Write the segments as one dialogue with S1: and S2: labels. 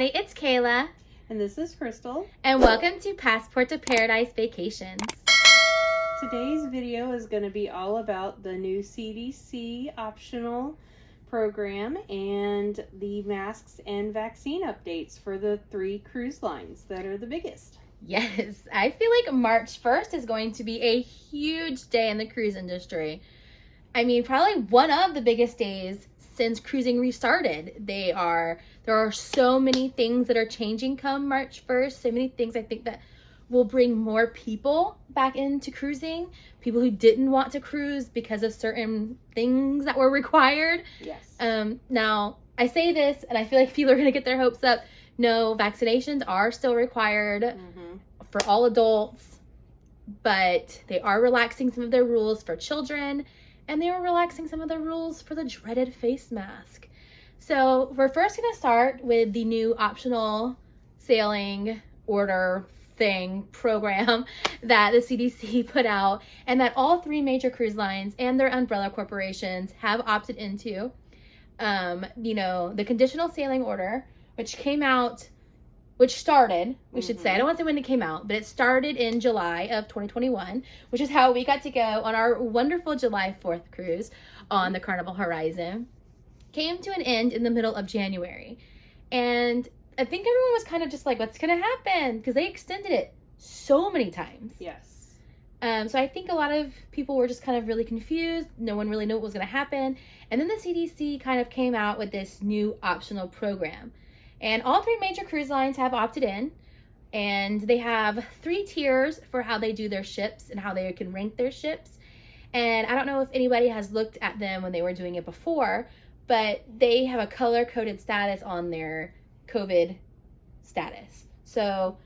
S1: everybody, it's Kayla.
S2: And this is Crystal.
S1: And welcome to Passport to Paradise Vacations.
S2: Today's video is going to be all about the new CDC optional program and the masks and vaccine updates for the 3 cruise lines that are the biggest.
S1: Yes, I feel like March 1st is going to be a huge day in the cruise industry. I mean, probably one of the biggest days since cruising restarted. There are so many things that are changing come March 1st. So many things I think that will bring more people back into cruising. People who didn't want to cruise because of certain things that were required.
S2: Yes.
S1: Now, I say this and I feel like people are going to get their hopes up. No, vaccinations are still required for all adults, but they are relaxing some of their rules for children. And they were relaxing some of the rules for the dreaded face mask. So we're first going to start with the new optional sailing order program that the CDC put out and that all 3 major cruise lines and their umbrella corporations have opted into. The conditional sailing order, which started, we should say, I don't want to say when it came out, but it started in July of 2021, which is how we got to go on our wonderful July 4th cruise on the Carnival Horizon, came to an end in the middle of January. And I think everyone was kind of just like, what's going to happen? Because they extended it so many times.
S2: Yes.
S1: So I think a lot of people were just kind of really confused. No one really knew what was going to happen. And then the CDC kind of came out with this new optional program. And all 3 major cruise lines have opted in, and they have 3 tiers for how they do their ships and how they can rank their ships. And I don't know if anybody has looked at them when they were doing it before, but they have a color-coded status on their COVID status. So,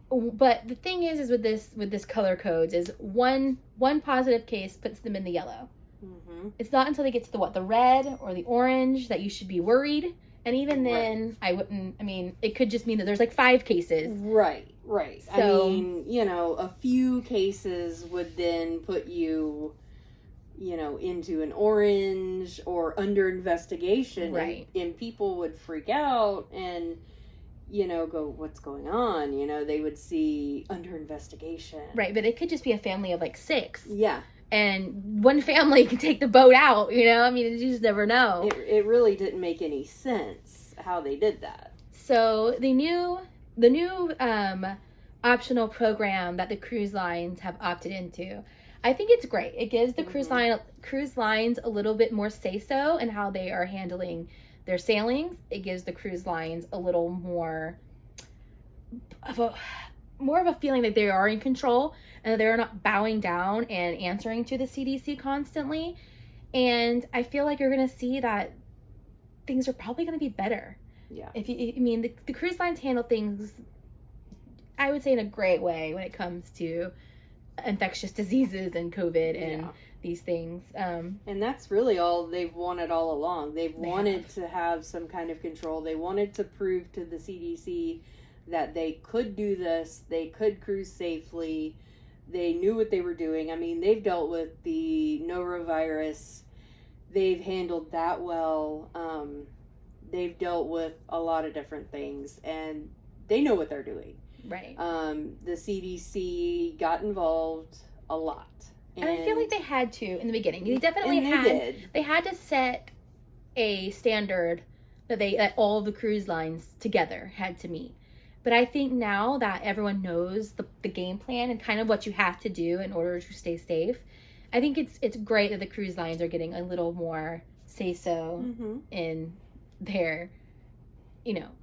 S1: but the thing is with this color codes is one positive case puts them in the yellow. It's not until they get to the red or the orange that you should be worried. And even then, it could just mean that there's like 5 cases.
S2: Right.
S1: So,
S2: a few cases would then put you, into an orange or under investigation.
S1: Right.
S2: And people would freak out and, go, what's going on? They would see under investigation.
S1: Right, but it could just be a family of like 6.
S2: Yeah.
S1: And one family can take the boat out, you just never know.
S2: It really didn't make any sense how they did that.
S1: So the new optional program that the cruise lines have opted into, I think it's great. It gives the cruise lines a little bit more say-so in how they are handling their sailings. It gives the cruise lines a little more of a feeling that they are in control and that they're not bowing down and answering to the CDC constantly. And I feel like you're going to see that things are probably going to be better.
S2: Yeah.
S1: The cruise lines handle things, I would say, in a great way when it comes to infectious diseases and COVID and these things.
S2: And that's really all they've wanted all along. They wanted to have some kind of control. They wanted to prove to the CDC that they could do this, they could cruise safely, they knew what they were doing. They've dealt with the norovirus, they've handled that well, they've dealt with a lot of different things, and they know what they're doing.
S1: Right.
S2: The CDC got involved a lot.
S1: And I feel like they had to in the beginning. They definitely They had to set a standard that all the cruise lines together had to meet. But I think now that everyone knows the game plan and kind of what you have to do in order to stay safe, I think it's great that the cruise lines are getting a little more say-so in their,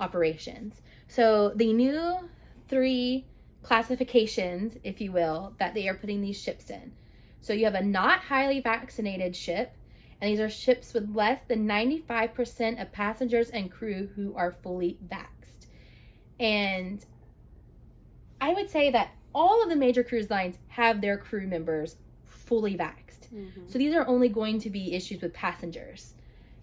S1: operations. So the new 3 classifications, if you will, that they are putting these ships in. So you have a not highly vaccinated ship, and these are ships with less than 95% of passengers and crew who are fully vaxxed. And I would say that all of the major cruise lines have their crew members fully vaxxed. So these are only going to be issues with passengers.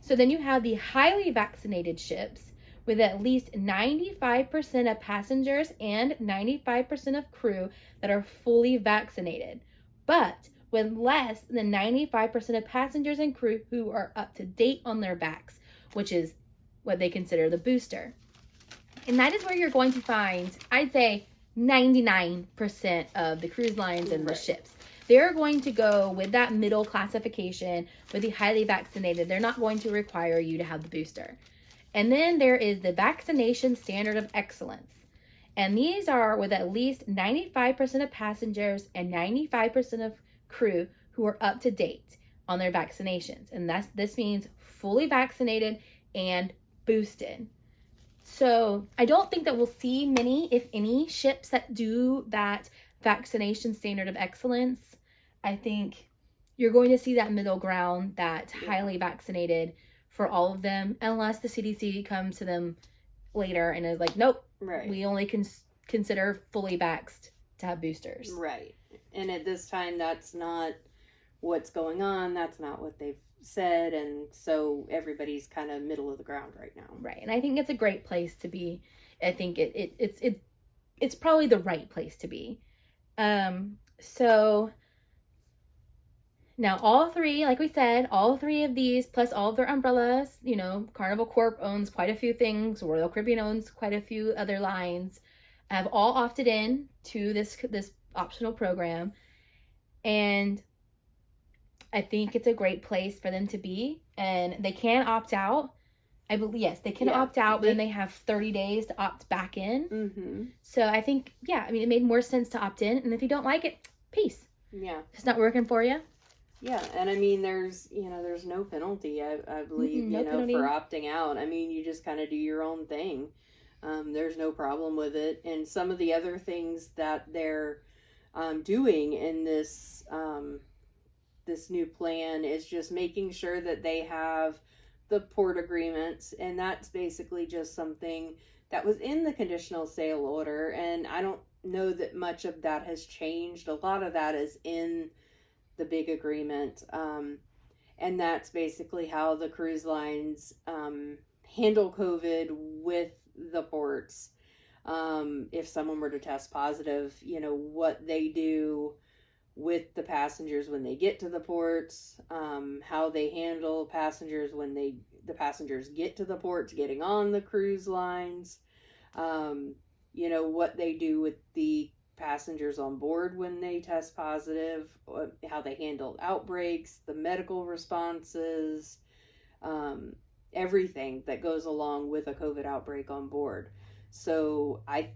S1: So then you have the highly vaccinated ships with at least 95% of passengers and 95% of crew that are fully vaccinated, but with less than 95% of passengers and crew who are up to date on their vax, which is what they consider the booster. And that is where you're going to find, I'd say, 99% of the cruise lines and the ships. They're going to go with that middle classification, with the highly vaccinated. They're not going to require you to have the booster. And then there is the vaccination standard of excellence. And these are with at least 95% of passengers and 95% of crew who are up to date on their vaccinations. And this means fully vaccinated and boosted. So I don't think that we'll see many, if any, ships that do that vaccination standard of excellence. I think you're going to see that middle ground, that highly vaccinated for all of them, unless the CDC comes to them later and is like, nope, we only consider fully vaxxed to have boosters.
S2: Right. And at this time, that's not what's going on. That's not what they've said. And so everybody's kind of middle of the ground right now.
S1: Right. And I think it's a great place to be. I think it's probably the right place to be. So now all three, like we said, all three of these, plus all of their umbrellas, Carnival Corp owns quite a few things. Royal Caribbean owns quite a few other lines, have all opted in to this optional program. And I think it's a great place for them to be. And they can opt out. I believe, yes, they can opt out, but then they have 30 days to opt back in.
S2: Mm-hmm.
S1: So I think, it made more sense to opt in. And if you don't like it, peace.
S2: Yeah.
S1: If it's not working for you.
S2: Yeah, and I mean, there's no penalty, I believe,
S1: penalty
S2: for opting out. I mean, you just kind of do your own thing. There's no problem with it. And some of the other things that they're doing in this this new plan is just making sure that they have the port agreements, and that's basically just something that was in the conditional sale order, and I don't know that much of that has changed. A lot of that is in the big agreement, and that's basically how the cruise lines handle COVID with the ports. If someone were to test positive, what they do with the passengers when they get to the ports, how they handle passengers when the passengers get to the ports, getting on the cruise lines, what they do with the passengers on board when they test positive, how they handle outbreaks, the medical responses, everything that goes along with a COVID outbreak on board. So I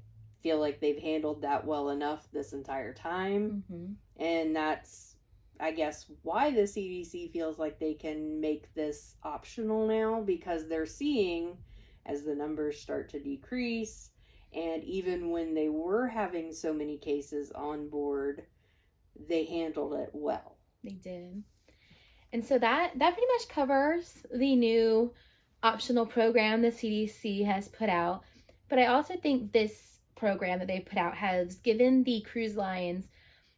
S2: feel like they've handled that well enough this entire time.
S1: Mm-hmm.
S2: And that's, I guess, why the CDC feels like they can make this optional now, because they're seeing, as the numbers start to decrease, and even when they were having so many cases on board, they handled it well.
S1: They did. And so that pretty much covers the new optional program the CDC has put out. But I also think this program that they put out has given the cruise lines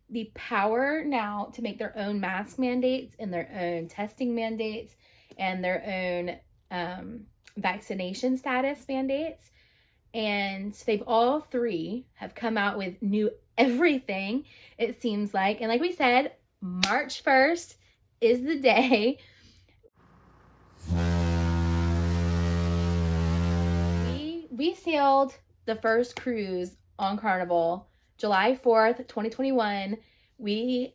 S1: the power now to make their own mask mandates and their own testing mandates and their own vaccination status mandates. And they've all three have come out with new everything, it seems like. And like we said, March 1st is the day. We sailed the first cruise on Carnival July 4th, 2021. We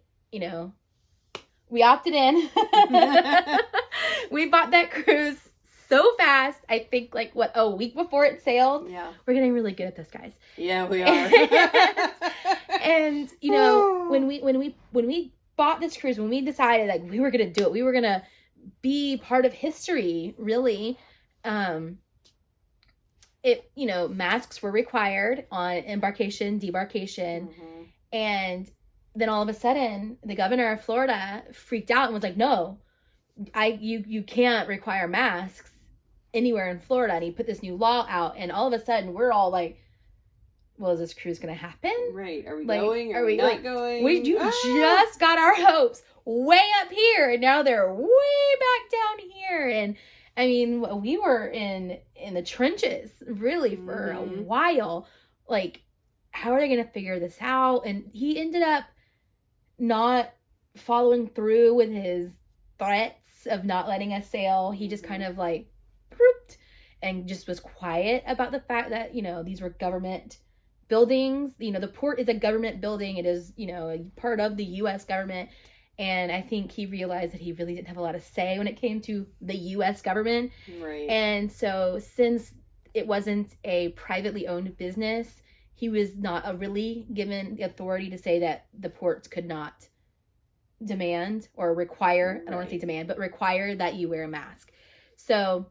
S1: opted in. We bought that cruise so fast. I think a week before it sailed.
S2: Yeah.
S1: We're getting really good at this, guys.
S2: Yeah, we are.
S1: And when we bought this cruise, when we decided we were gonna do it, we were gonna be part of history, really. Masks were required on embarkation, debarkation,
S2: mm-hmm.
S1: and then all of a sudden, the governor of Florida freaked out and was like, "No, you can't require masks anywhere in Florida." And he put this new law out, and all of a sudden, we're all like, "Well, is this cruise gonna happen?
S2: Right? Are we going? Are we not going?
S1: We just got our hopes way up here, and now they're way back down here." And I mean, we were in the trenches really for a while. How are they going to figure this out? And he ended up not following through with his threats of not letting us sail. He just kind of pooped and just was quiet about the fact that, these were government buildings. The port is a government building. It is, a part of the U.S. government. And I think he realized that he really didn't have a lot of say when it came to the U.S. government.
S2: Right.
S1: And so since it wasn't a privately owned business, he was not really given the authority to say that the ports could not demand or require, I don't want to say demand, but require that you wear a mask. So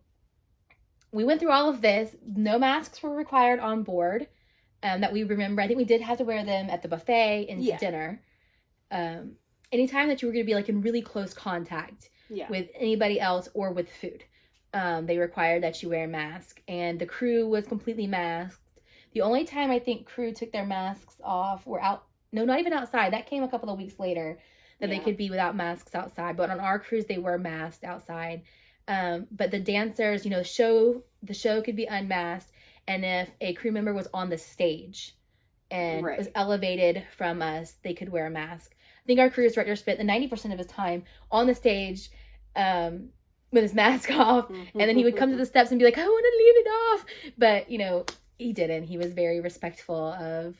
S1: we went through all of this. No masks were required on board that we remember. I think we did have to wear them at the buffet and to dinner. Anytime that you were going to be like in really close contact with anybody else or with food, they required that you wear a mask. And the crew was completely masked. The only time I think crew took their masks off were not even outside. That came a couple of weeks later that they could be without masks outside. But on our cruise, they were masked outside. But the dancers, the show could be unmasked. And if a crew member was on the stage and was elevated from us, they could wear a mask. I think our cruise director spent the 90% of his time on the stage with his mask off. And then he would come to the steps and be like, I want to leave it off. But, he didn't. He was very respectful of,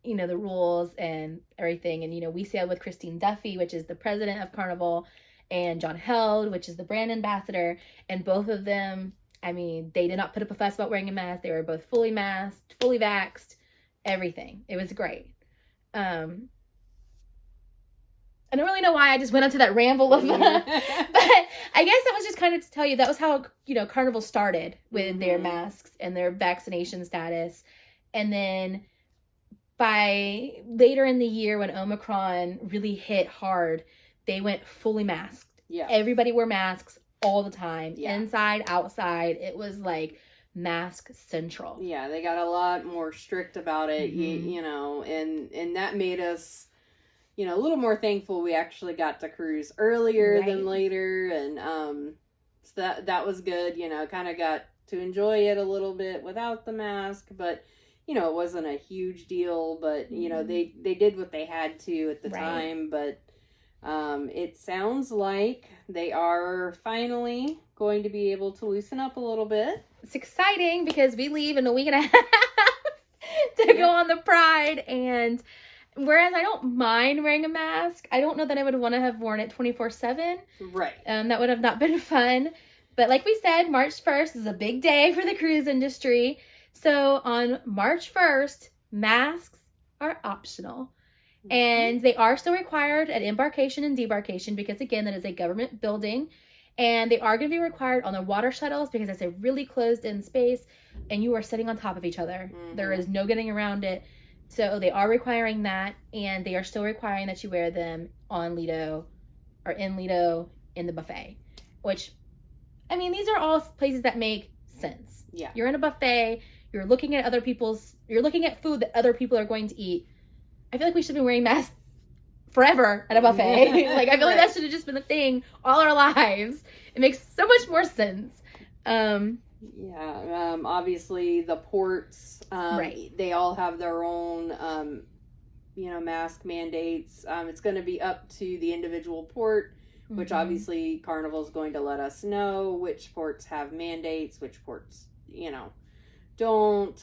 S1: the rules and everything. And, we sailed with Christine Duffy, which is the president of Carnival, and John Held, which is the brand ambassador. And both of them, they did not put up a fuss about wearing a mask. They were both fully masked, fully vaxxed, everything. It was great. I don't really know why I just went onto that ramble of that. But I guess that was just kind of to tell you that was how, Carnival started with their masks and their vaccination status. And then by later in the year when Omicron really hit hard, they went fully masked.
S2: Yeah.
S1: Everybody wore masks all the time. Yeah. Inside, outside. It was like mask central.
S2: Yeah, they got a lot more strict about it, and that made us a little more thankful we actually got to cruise earlier than later. And so that was good, kind of got to enjoy it a little bit without the mask. But, it wasn't a huge deal. But, they did what they had to at the time. But it sounds like they are finally going to be able to loosen up a little bit.
S1: It's exciting because we leave in a week and a half to go on the Pride. And whereas I don't mind wearing a mask, I don't know that I would want to have worn it 24/7.
S2: Right.
S1: That would have not been fun. But like we said, March 1st is a big day for the cruise industry. So on March 1st, masks are optional. Mm-hmm. And they are still required at embarkation and debarkation because, again, that is a government building. And they are going to be required on the water shuttles because it's a really closed-in space and you are sitting on top of each other. Mm-hmm. There is no getting around it. So they are requiring that, and they are still requiring that you wear them on Lido or in Lido in the buffet, which, these are all places that make sense.
S2: Yeah.
S1: You're in a buffet, you're looking at food that other people are going to eat. I feel like we should be wearing masks forever at a buffet. I feel like that should have just been a thing all our lives. It makes so much more sense.
S2: Obviously the ports, they all have their own, mask mandates. It's going to be up to the individual port, which obviously Carnival is going to let us know which ports have mandates, which ports, don't.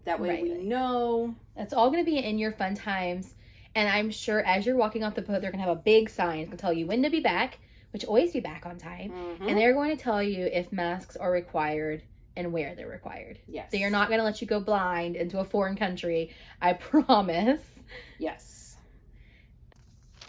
S2: That way we know.
S1: That's all going to be in your fun times. And I'm sure as you're walking off the boat, they're going to have a big sign to tell you when to be back, which always be back on time. Mm-hmm. And they're going to tell you if masks are required and where they're required.
S2: Yes.
S1: They are not going to let you go blind into a foreign country. I promise.
S2: Yes.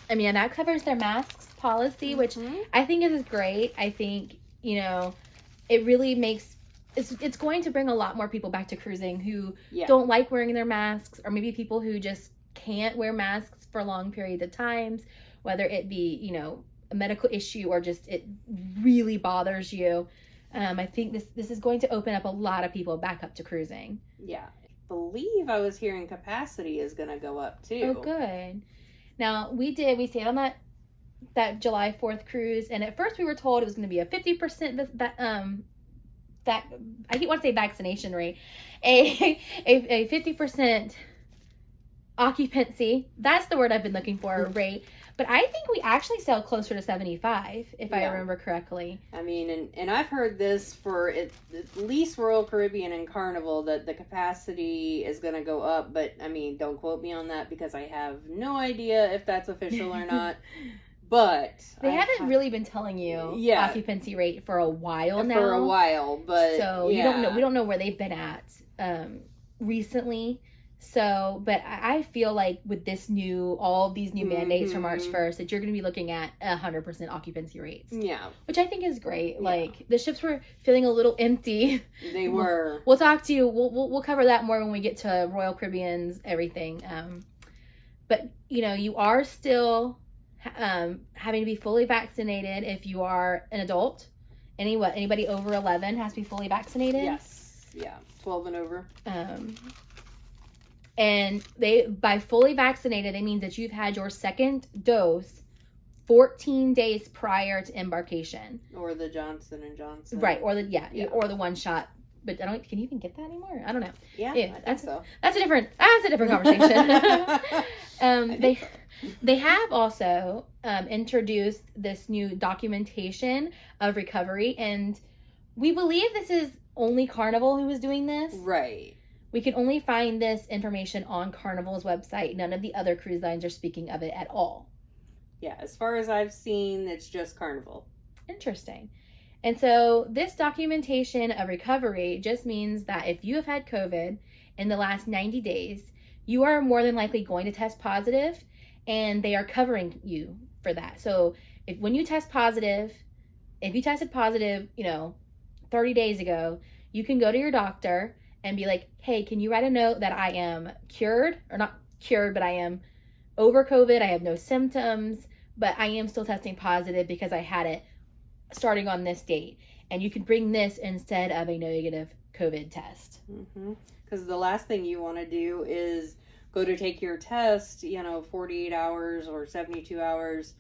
S1: That covers their masks policy, which I think is great. I think, it really makes, it's going to bring a lot more people back to cruising who don't like wearing their masks, or maybe people who just can't wear masks for long periods of times, whether it be, a medical issue or just it really bothers you. I think this is going to open up a lot of people back up to cruising.
S2: Yeah. I believe I was hearing capacity is going to go up too.
S1: Oh, good. Now, we stayed on that July 4th cruise, and at first we were told it was going to be a 50% I keep wanting to say vaccination rate, a 50% occupancy. That's the word I've been looking for, rate. But I think we actually sail closer to 75, if I remember correctly.
S2: I mean, and I've heard this for at least Royal Caribbean and Carnival, that the capacity is going to go up. But, I mean, don't quote me on that because I have no idea if that's official or not. But
S1: they haven't really been telling you occupancy rate for a while now.
S2: For a while, but
S1: so you don't know. We don't know where they've been at recently. So, but I feel like with all these new mandates for March 1st, that you're going to be looking at 100% occupancy rates.
S2: Yeah, which
S1: I think is great. Yeah. Like the ships were feeling a little empty.
S2: They were.
S1: We'll talk to you. We'll cover that more when we get to Royal Caribbean's everything. But you are still having to be fully vaccinated if you are an adult. Anybody over 11 has to be fully vaccinated.
S2: Yes. Yeah. 12 and over.
S1: And by fully vaccinated, it means that you've had your second dose 14 days prior to embarkation.
S2: Or the Johnson & Johnson.
S1: Right. Or the one shot. But can you even get that anymore? I don't know.
S2: Yeah, that's
S1: a different conversation. They have also introduced this new documentation of recovery, and we believe this is only Carnival who is doing this.
S2: Right.
S1: We can only find this information on Carnival's website. None of the other cruise lines are speaking of it at all.
S2: Yeah, as far as I've seen, it's just Carnival.
S1: Interesting. And so this documentation of recovery just means that if you have had COVID in the last 90 days, you are more than likely going to test positive, and they are covering you for that. So if you tested positive, 30 days ago, you can go to your doctor and be like, hey, can you write a note that I am cured, or not cured, but I am over COVID. I have no symptoms, but I am still testing positive because I had it starting on this date. And you can bring this instead of a negative COVID test.
S2: Because the last thing you want to do is go to take your test, 48 hours or 72 hours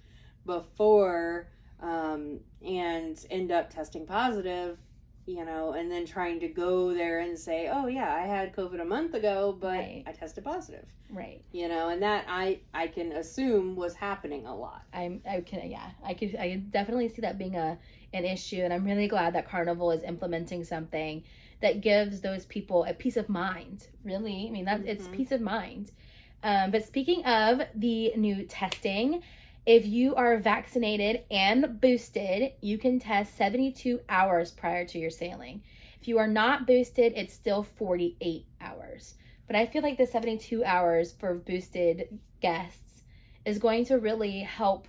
S2: before and end up testing positive, and then trying to go there and say, oh yeah, I had COVID a month ago, but I tested positive.
S1: Right.
S2: And that I can assume was happening a lot.
S1: I can definitely see that being an issue, and I'm really glad that Carnival is implementing something that gives those people a peace of mind. Really, I mean it's peace of mind. But speaking of the new testing, if you are vaccinated and boosted, you can test 72 hours prior to your sailing. If you are not boosted, it's still 48 hours. But I feel like the 72 hours for boosted guests is going to really help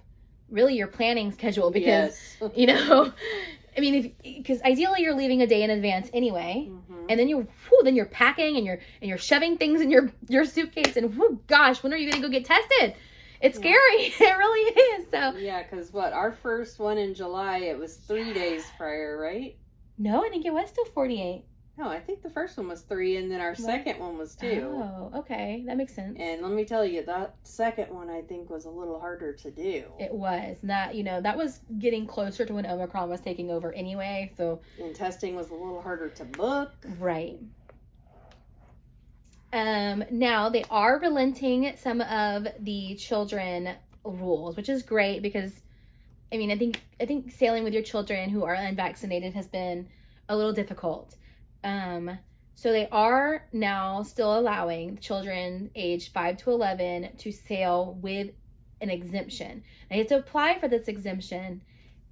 S1: your planning schedule, because, I mean, because ideally you're leaving a day in advance anyway, and then you're packing and you're shoving things in your suitcase, and gosh, when are you going to go get tested? It's scary. It really is. So
S2: yeah, because our first one in July, it was 3 days prior, right?
S1: No, I think it was still 48.
S2: No, I think the first one was 3, and then our second one was 2.
S1: Oh, okay. That makes sense.
S2: And let me tell you, that second one I think was a little harder to do.
S1: It was. That was getting closer to when Omicron was taking over anyway, so.
S2: And testing was a little harder to book.
S1: Right. Now they are relenting some of the children rules, which is great, because I mean, I think sailing with your children who are unvaccinated has been a little difficult. So they are now still allowing children aged 5 to 11 to sail with an exemption. They have to apply for this exemption,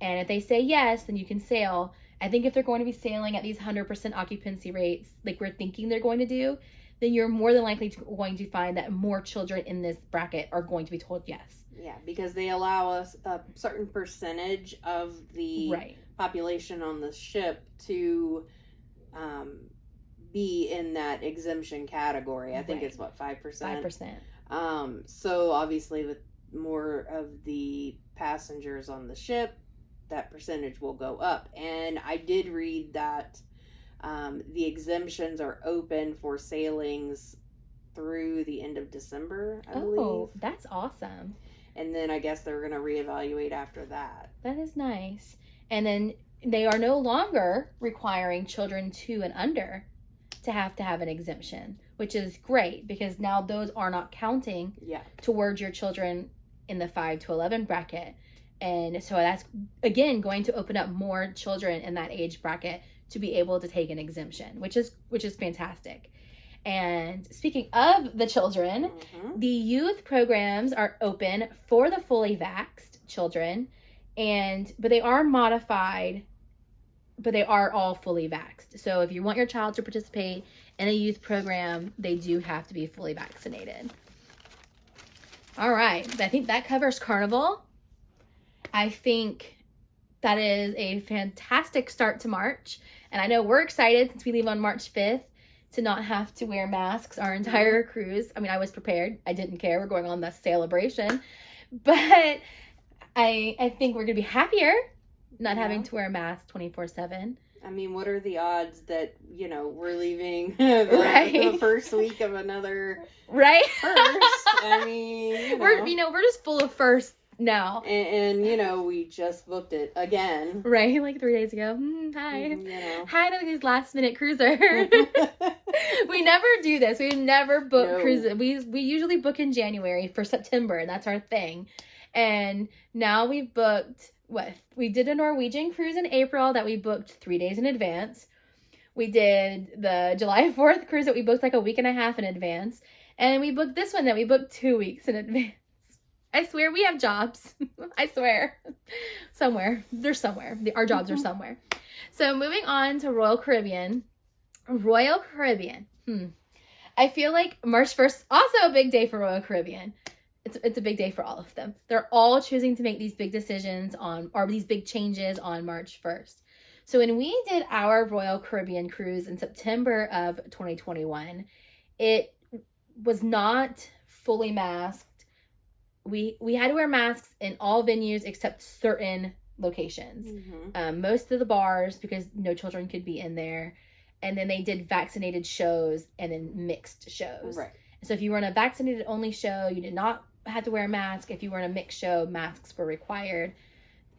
S1: and if they say yes, then you can sail. I think if they're going to be sailing at these 100% occupancy rates, like we're thinking they're going to do, then you're more than likely going to find that more children in this bracket are going to be told yes.
S2: Yeah, because they allow us a certain percentage of the population on the ship to be in that exemption category. I think it's 5%? 5%. So obviously with more of the passengers on the ship, that percentage will go up. And I did read that the exemptions are open for sailings through the end of December, I believe. Oh,
S1: that's awesome.
S2: And then I guess they're going to reevaluate after that.
S1: That is nice. And then they are no longer requiring children 2 and under to have an exemption, which is great, because now those are not counting towards your children in the 5 to 11 bracket. And so that's, again, going to open up more children in that age bracket to be able to take an exemption, which is fantastic. And speaking of the children, the youth programs are open for the fully vaxxed children, but they are modified, but they are all fully vaxxed. So if you want your child to participate in a youth program, they do have to be fully vaccinated. All right, I think that covers Carnival. I think that is a fantastic start to March. And I know we're excited since we leave on March 5th to not have to wear masks our entire cruise. I mean, I was prepared. I didn't care. We're going on the celebration. But I think we're going to be happier not having to wear a mask 24/7.
S2: I mean, what are the odds that, we're leaving the first week of another first? I mean,
S1: we're just full of firsts now.
S2: And we just booked it again.
S1: Right, like 3 days ago. Hi. Hi to these last minute cruisers. We never do this. We never book cruises. We usually book in January for September, and that's our thing. And now we've booked, we did a Norwegian cruise in April that we booked 3 days in advance. We did the July 4th cruise that we booked like a week and a half in advance. And we booked this one that we booked 2 weeks in advance. I swear we have jobs. I swear. Somewhere. They're somewhere. Our jobs are somewhere. So moving on to Royal Caribbean. Royal Caribbean. I feel like March 1st, also a big day for Royal Caribbean. It's a big day for all of them. They're all choosing to make these big decisions or these big changes on March 1st. So when we did our Royal Caribbean cruise in September of 2021, it was not fully masked. We had to wear masks in all venues except certain locations. Most of the bars, because no children could be in there. And then they did vaccinated shows and then mixed shows.
S2: Right.
S1: So if you were in a vaccinated only show, you did not have to wear a mask. If you were in a mixed show, masks were required.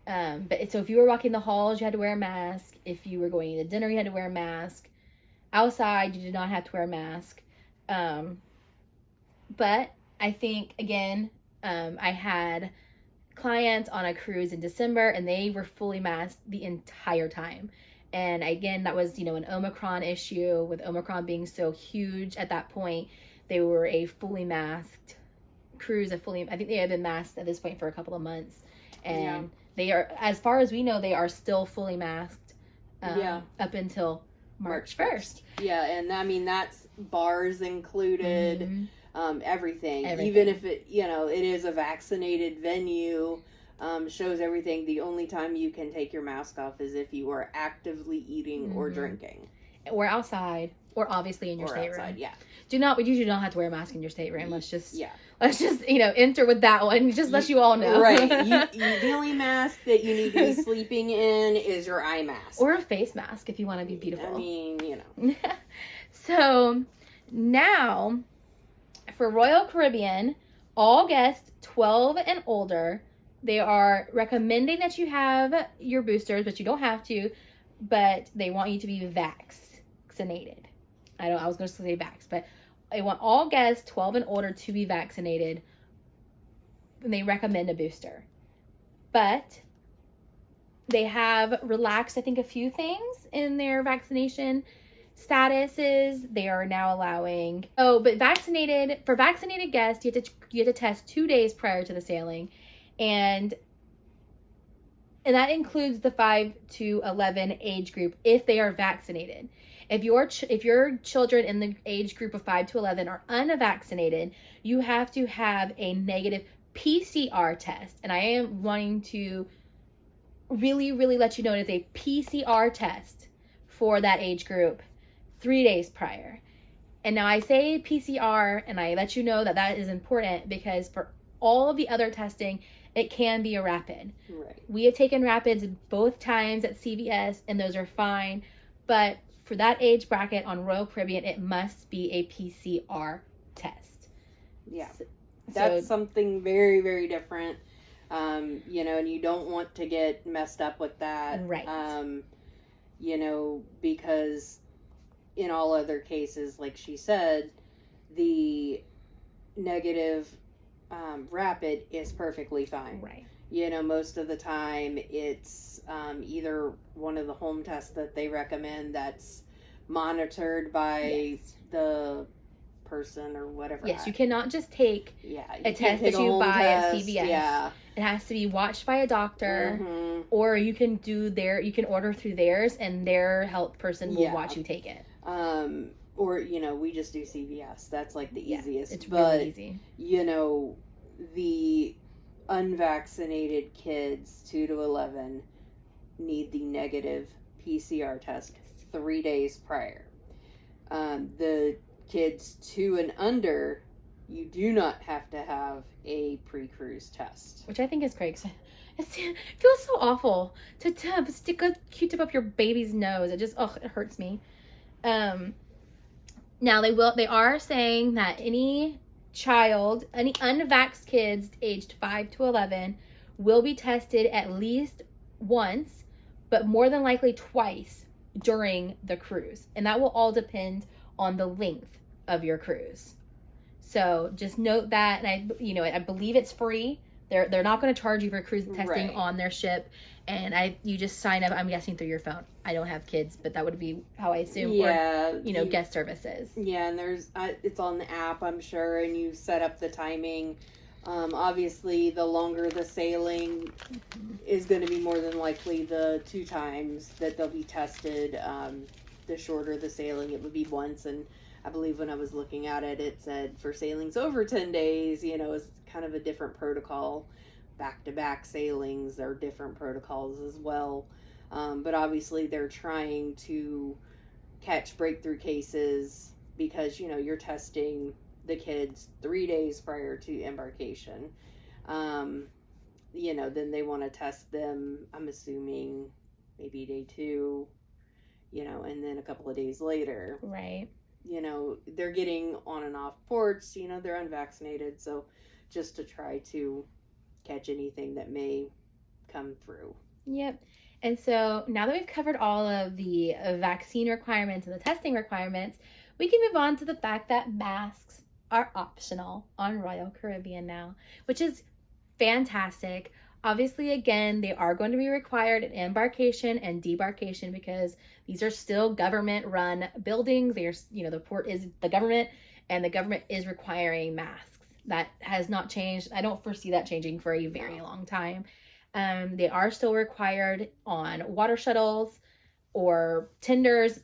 S1: So if you were walking the halls, you had to wear a mask. If you were going to dinner, you had to wear a mask. Outside, you did not have to wear a mask. But I think, again, I had clients on a cruise in December, and they were fully masked the entire time. And again, that was, an Omicron issue, with Omicron being so huge at that point. They were a fully masked cruise. I think they had been masked at this point for a couple of months. And they are, as far as we know, they are still fully masked up until March 1st.
S2: Yeah, and I mean, that's bars included. Everything. Even if it is a vaccinated venue, shows everything. The only time you can take your mask off is if you are actively eating or drinking,
S1: or outside, or obviously in your stateroom.
S2: Outside, yeah.
S1: You do not have to wear a mask in your stateroom. Let's just enter with that one. Just let you all know.
S2: Right. The only mask that you need to be sleeping in is your eye mask,
S1: or a face mask if you want to be beautiful.
S2: I mean,
S1: So now, for Royal Caribbean, all guests 12 and older, they are recommending that you have your boosters, but you don't have to, but they want you to be vaccinated. I was going to say vax, but they want all guests 12 and older to be vaccinated, and they recommend a booster. But they have relaxed, I think, a few things in their vaccination statuses. They are now allowing for vaccinated guests, you have to test 2 days prior to the sailing, and that includes the 5 to 11 age group if they are vaccinated. If your children in the age group of 5 to 11 are unvaccinated, you have to have a negative PCR test. And I am wanting to really, really let you know it is a PCR test for that age group 3 days prior. And now I say PCR, and I let you know that is important because for all of the other testing, it can be a rapid.
S2: Right.
S1: We have taken rapids both times at CVS, and those are fine. But for that age bracket on Royal Caribbean, it must be a PCR test.
S2: Yeah. That's something very, very different. And you don't want to get messed up with that.
S1: Right.
S2: Because in all other cases, like she said, the negative rapid is perfectly fine.
S1: Right.
S2: You know, most of the time it's either one of the home tests that they recommend that's monitored by the person or whatever.
S1: Yes, you cannot just take a test that you buy at CVS.
S2: Yeah.
S1: It has to be watched by a doctor, or you can order through theirs, and their health person will watch you take it.
S2: Or, you know, we just do CVS. That's like the easiest.
S1: It's really easy.
S2: You know, the unvaccinated kids 2 to 11 need the negative PCR test 3 days prior. The kids 2 and under, you do not have to have a pre-cruise test.
S1: Which I think is great. It feels so awful to stick a Q-tip up your baby's nose. It just, it hurts me. Now they are saying that any unvaxxed kids aged 5 to 11 will be tested at least once, but more than likely twice during the cruise. And that will all depend on the length of your cruise. So just note that, and I believe it's free. They're not going to charge you for cruise testing on their ship, and you just sign up. I'm guessing through your phone. I don't have kids, but that would be how I assume.
S2: Yeah,
S1: or, guest services.
S2: Yeah, and there's it's on the app, I'm sure, and you set up the timing. Obviously, the longer the sailing is going to be more than likely the 2 times that they'll be tested. The shorter the sailing, it would be once, and I believe when I was looking at it, it said for sailings over 10 days, it's kind of a different protocol. Back-to-back sailings are different protocols as well. But obviously they're trying to catch breakthrough cases because, you're testing the kids 3 days prior to embarkation. Then they want to test them, I'm assuming, maybe day 2, and then a couple of days later.
S1: Right.
S2: They're getting on and off ports, they're unvaccinated, so just to try to catch anything that may come through.
S1: Yep. And so now that we've covered all of the vaccine requirements and the testing requirements, we can move on to the fact that masks are optional on Royal Caribbean now, which is fantastic. Obviously, again, they are going to be required at embarkation and debarkation because these are still government-run buildings. They are, the port is the government, and the government is requiring masks. That has not changed. I don't foresee that changing for a very long time. They are still required on water shuttles or tenders.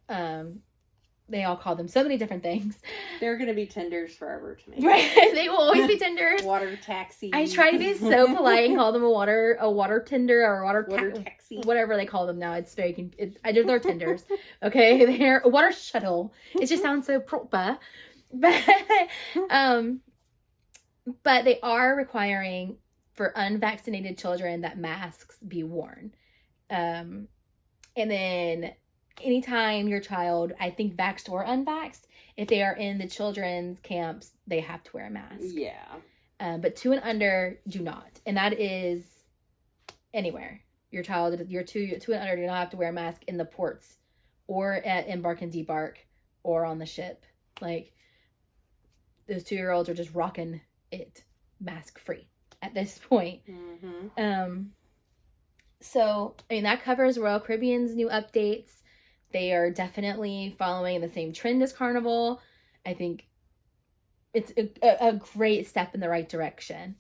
S1: They all call them so many different things.
S2: They're going to be tenders forever to me.
S1: Right. They will always be tenders.
S2: Water taxi.
S1: I try to be so polite and call them a water tender or water
S2: taxi.
S1: Whatever they call them now. It's very, they're tenders. Okay. They're a water shuttle. It just sounds so proper. But they are requiring for unvaccinated children that masks be worn. And then anytime your child, I think vaxxed or unvaxxed, if they are in the children's camps, they have to wear a mask.
S2: Yeah.
S1: But 2 and under do not. And that is anywhere. Your child, your 2 and under do not have to wear a mask in the ports or at embark and debark or on the ship. Like, those 2-year-olds are just rocking it mask free at this point. So, that covers Royal Caribbean's new updates. They are definitely following the same trend as Carnival. I think it's a great step in the right direction.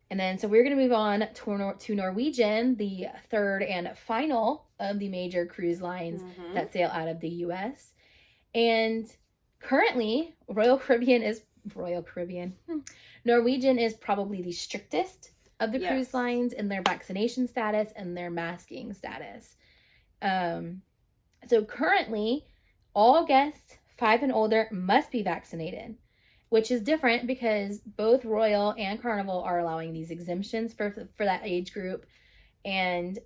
S1: And then, so we're going to move on to Norwegian, the third and final of the major cruise lines that sail out of the U.S. And currently, Norwegian is probably the strictest of the cruise lines in their vaccination status and their masking status. So currently, all guests 5 and older must be vaccinated, which is different because both Royal and Carnival are allowing these exemptions for that age group, and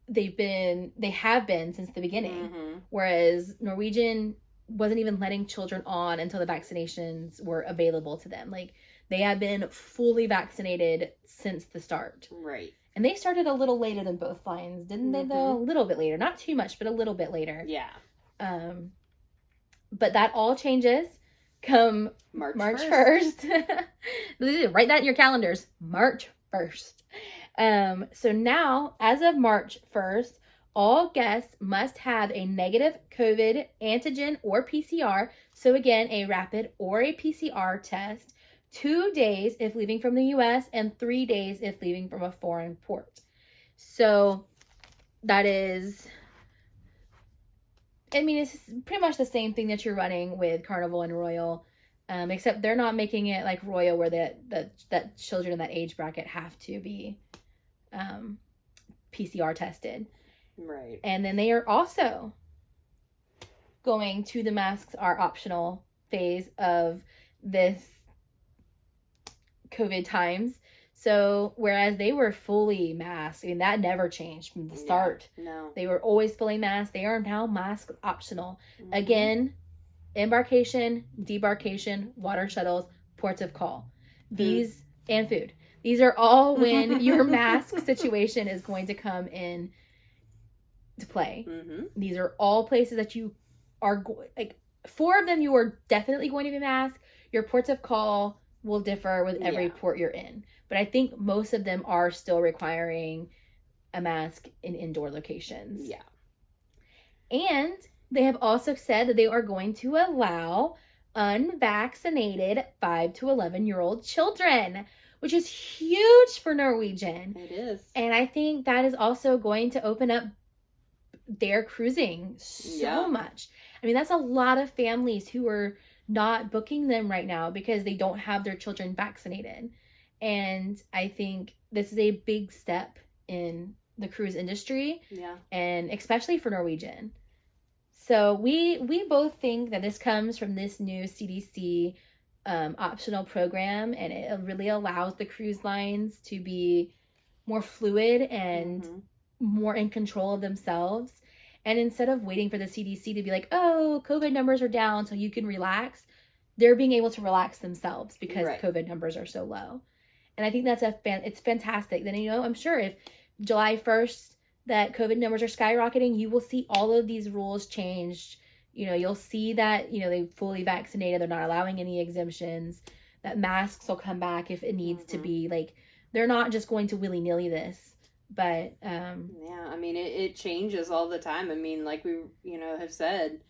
S1: they have been since the beginning, whereas Norwegian wasn't even letting children on until the vaccinations were available to them. Like, they have been fully vaccinated since the start.
S2: Right.
S1: And they started a little later than both lines, didn't they, though? A little bit later. Not too much, but a little bit later.
S2: Yeah.
S1: But that all changes come
S2: March
S1: March 1st. Write that in your calendars. March 1st. So now, as of March 1st, all guests must have a negative COVID antigen or PCR. So again, a rapid or a PCR test, 2 days if leaving from the US and 3 days if leaving from a foreign port. So that is, I mean, it's pretty much the same thing that you're running with Carnival and Royal, except they're not making it like Royal where that children in that age bracket have to be PCR tested.
S2: Right.
S1: And then they are also going to the masks are optional phase of this COVID times. So whereas they were fully masked, I mean, that never changed from the start.
S2: Yeah, no.
S1: They were always fully masked. They are now mask optional. Mm-hmm. Again, embarkation, debarkation, water shuttles, ports of call. These and food. These are all when your mask situation is going to come in to play. Mm-hmm. These are all places that you are like 4 of them you are definitely going to be masked. Your ports of call will differ with every port you're in. But I think most of them are still requiring a mask in indoor locations.
S2: Yeah.
S1: And they have also said that they are going to allow unvaccinated 5 to 11-year-old children, which is huge for Norwegian.
S2: It is.
S1: And I think that is also going to open up their cruising so much. I mean, that's a lot of families who are not booking them right now because they don't have their children vaccinated. And I think this is a big step in the cruise industry.
S2: Yeah.
S1: And especially for Norwegian. So we both think that this comes from this new CDC optional program, and it really allows the cruise lines to be more fluid and more in control of themselves. And instead of waiting for the CDC to be like, oh, COVID numbers are down so you can relax, they're being able to relax themselves because COVID numbers are so low. And I think that's it's fantastic. Then, I'm sure if July 1st that COVID numbers are skyrocketing, you will see all of these rules changed. You'll see that, they fully vaccinated. They're not allowing any exemptions. That masks will come back if it needs to be. Like, they're not just going to willy-nilly this. But,
S2: yeah, I mean, it changes all the time. I mean, like we, have said,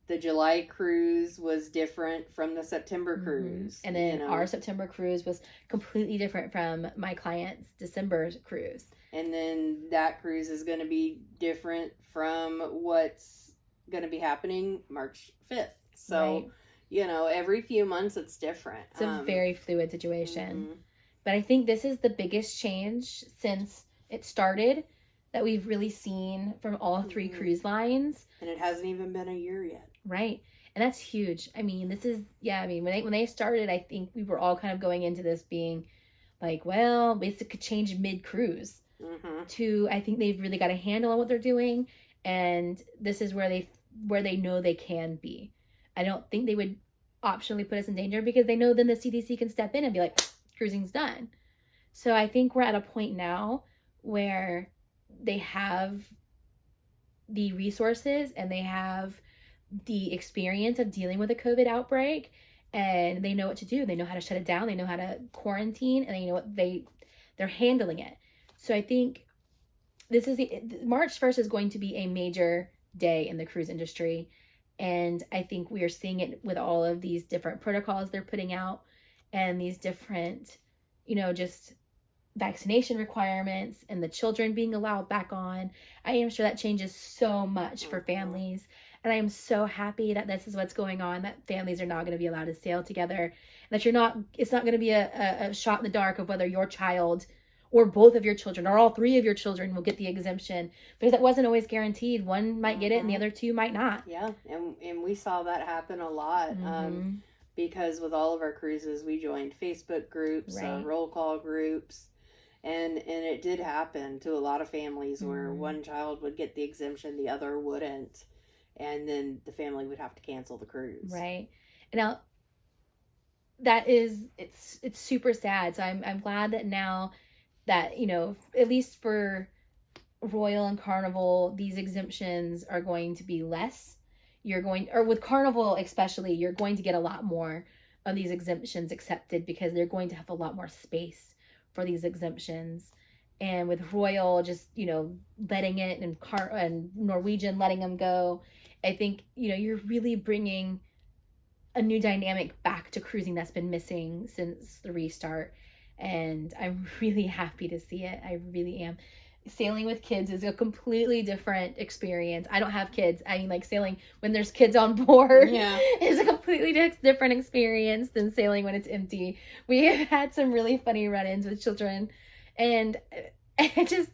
S2: the July cruise was different from the September cruise.
S1: And then our September cruise was completely different from my client's December cruise.
S2: And then that cruise is going to be different from what's going to be happening March 5th. So, every few months it's different.
S1: It's a very fluid situation. But I think this is the biggest change since it started that we've really seen from all 3 cruise lines.
S2: And it hasn't even been a year yet.
S1: Right. And that's huge. I mean, this is, when they started, I think we were all kind of going into this being like, well, it could change mid-cruise. To, I think they've really got a handle on what they're doing. And this is where they know they can be. I don't think they would optionally put us in danger because they know then the CDC can step in and be like, cruising's done. So I think we're at a point now where they have the resources and they have the experience of dealing with a COVID outbreak, and they know what to do. They know how to shut it down. They know how to quarantine, and they know what they're handling it. So I think this is March 1st is going to be a major day in the cruise industry. And I think we are seeing it with all of these different protocols they're putting out and these different, just vaccination requirements and the children being allowed back on. I am sure that changes so much for families. And I am so happy that this is what's going on, that families are not going to be allowed to sail together. That it's not going to be a shot in the dark of whether your child or both of your children or all 3 of your children will get the exemption, because that wasn't always guaranteed. One might get it and the other 2 might not.
S2: Yeah. And we saw that happen a lot. Because with all of our cruises, we joined Facebook groups, roll call groups. And it did happen to a lot of families where one child would get the exemption, the other wouldn't. And then the family would have to cancel the cruise.
S1: Right. Now, that is, it's super sad. So I'm glad that now that, at least for Royal and Carnival, these exemptions are going to be less. you're going, or with Carnival especially, you're going to get a lot more of these exemptions accepted because they're going to have a lot more space for these exemptions. And with Royal just, letting it, and Norwegian letting them go, I think, you're really bringing a new dynamic back to cruising that's been missing since the restart. And I'm really happy to see it. I really am. Sailing with kids is a completely different experience. I don't have kids. I mean, like, sailing when there's kids on board is a completely different experience than sailing when it's empty. We have had some really funny run-ins with children, and it's a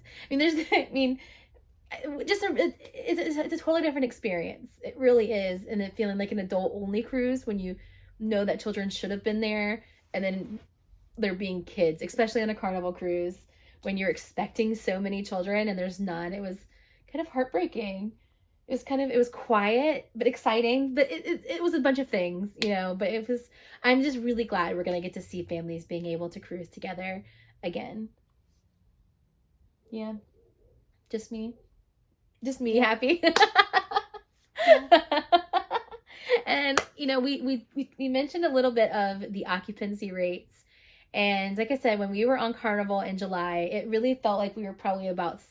S1: totally different experience. It really is. And then feeling like an adult only cruise when you know that children should have been there, and then they're being kids, especially on a Carnival cruise when you're expecting so many children and there's none. It was kind of heartbreaking. It was quiet but exciting, but it was a bunch of things, but I'm just really glad we're going to get to see families being able to cruise together again. Yeah. Just me happy. And we mentioned a little bit of the occupancy rates. And like I said, when we were on Carnival in July, it really felt like we were probably about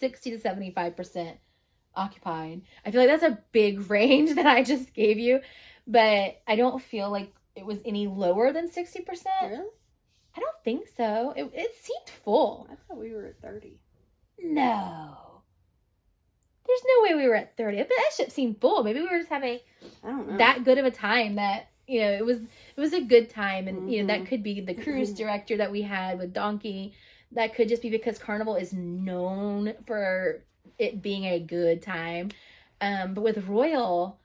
S1: 60 to 75% occupied. I feel like that's a big range that I just gave you, but I don't feel like it was any lower than 60%.
S2: Really?
S1: I don't think so. It seemed full.
S2: I thought we were at 30.
S1: No. There's no way we were at 30. But that ship seemed full. Maybe we were just having that good of a time that, it was a good time. And, that could be the cruise director that we had with Donkey. That could just be because Carnival is known for it being a good time. But with Royal,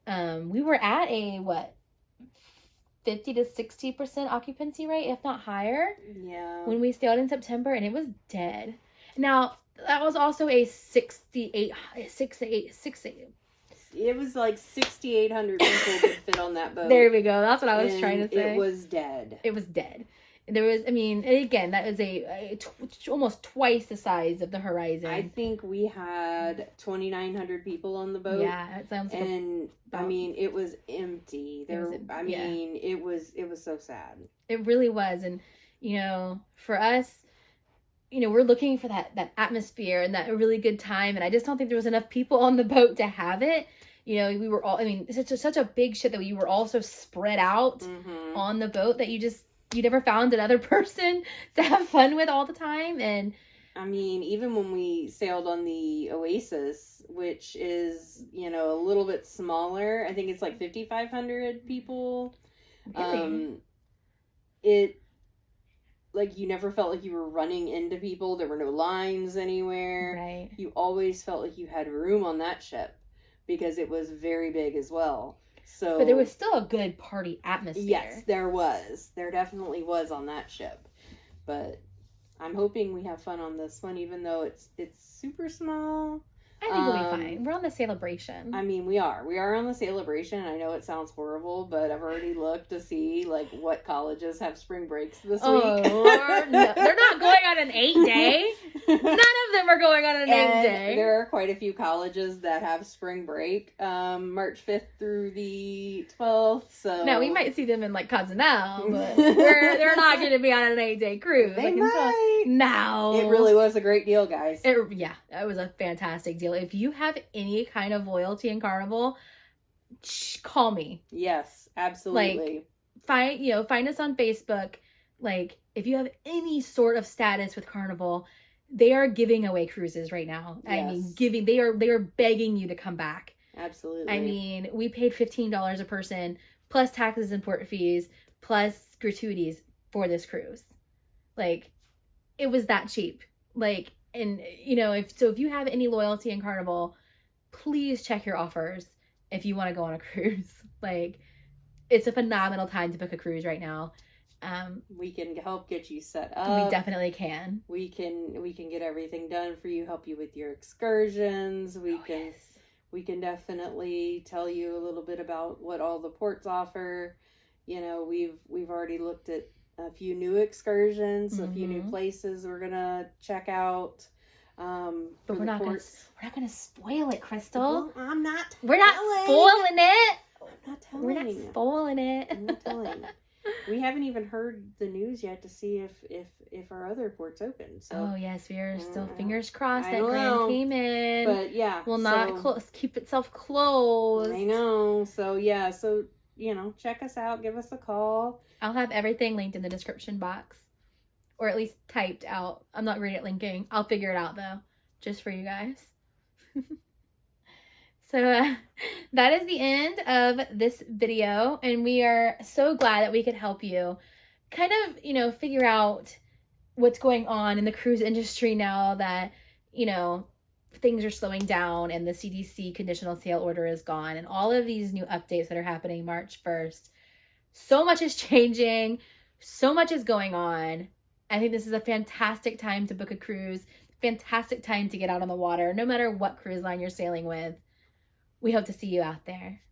S1: we were at a, 50 to 60% occupancy rate, if not higher.
S2: Yeah.
S1: When we sailed in September, and it was dead. Now, that was also a 68.
S2: It was like 6,800 people could fit on that boat.
S1: There we go. That's what I was trying to say.
S2: It was dead.
S1: It was dead. There was, again, that was almost twice the size of the Horizon.
S2: I think we had 2,900 people on the boat.
S1: Yeah, it sounds like
S2: it was empty. It was so sad.
S1: It really was. And, for us, we're looking for that atmosphere and that really good time. And I just don't think there was enough people on the boat to have it. We were all, it's such a big ship that we were all so spread out on the boat that you never found another person to have fun with all the time. And
S2: even when we sailed on the Oasis, which is, a little bit smaller, I think it's like 5,500 people.
S1: Really?
S2: You never felt like you were running into people. There were no lines anywhere.
S1: Right.
S2: You always felt like you had room on that ship because it was very big as well.
S1: But there was still a good party atmosphere.
S2: Yes, there was. There definitely was on that ship. But I'm hoping we have fun on this one, even though it's super small.
S1: I think we'll be fine. We're on the Celebration.
S2: We are. We are on the Celebration. I know it sounds horrible, but I've already looked to see, what colleges have spring breaks this week.
S1: Lord, no. They're not going on an 8-day. None of them are going on an 8-day.
S2: There are quite a few colleges that have spring break, March 5th through the 12th, so...
S1: Now, we might see them in, Cozumel, but they're not going to be on an 8-day cruise.
S2: They might.
S1: No.
S2: It really was a great deal, guys.
S1: It was a fantastic deal. If you have any kind of loyalty in Carnival, call me.
S2: Yes, absolutely.
S1: Find us on Facebook. If you have any sort of status with Carnival, they are giving away cruises right now.
S2: Yes.
S1: They are begging you to come back.
S2: Absolutely.
S1: We paid $15 a person plus taxes and port fees plus gratuities for this cruise. It was that cheap. And, if you have any loyalty in Carnival, please check your offers if you want to go on a cruise. It's a phenomenal time to book a cruise right now.
S2: We can help get you set up.
S1: We definitely can.
S2: We can get everything done for you, help you with your excursions. We can definitely tell you a little bit about what all the ports offer. We've already looked at a few new excursions, a few new places we're gonna check out.
S1: But we're not gonna spoil it, Crystal.
S2: Well, I'm not.
S1: We're not spoiling it.
S2: I'm not telling.
S1: We're not spoiling it.
S2: I'm not telling. We haven't even heard the news yet to see if our other port's open. So.
S1: Oh yes, we are still fingers crossed that
S2: don't
S1: Grand
S2: know.
S1: Cayman
S2: But yeah,
S1: will not keep itself closed.
S2: I know. So yeah, so check us out. Give us a call.
S1: I'll have everything linked in the description box, or at least typed out. I'm not great at linking. I'll figure it out though, just for you guys. So that is the end of this video, and we are so glad that we could help you kind of, figure out what's going on in the cruise industry now that, things are slowing down and the CDC conditional sail order is gone and all of these new updates that are happening March 1st. So much is changing. So much is going on. I think this is a fantastic time to book a cruise. Fantastic time to get out on the water, no matter what cruise line you're sailing with. We hope to see you out there.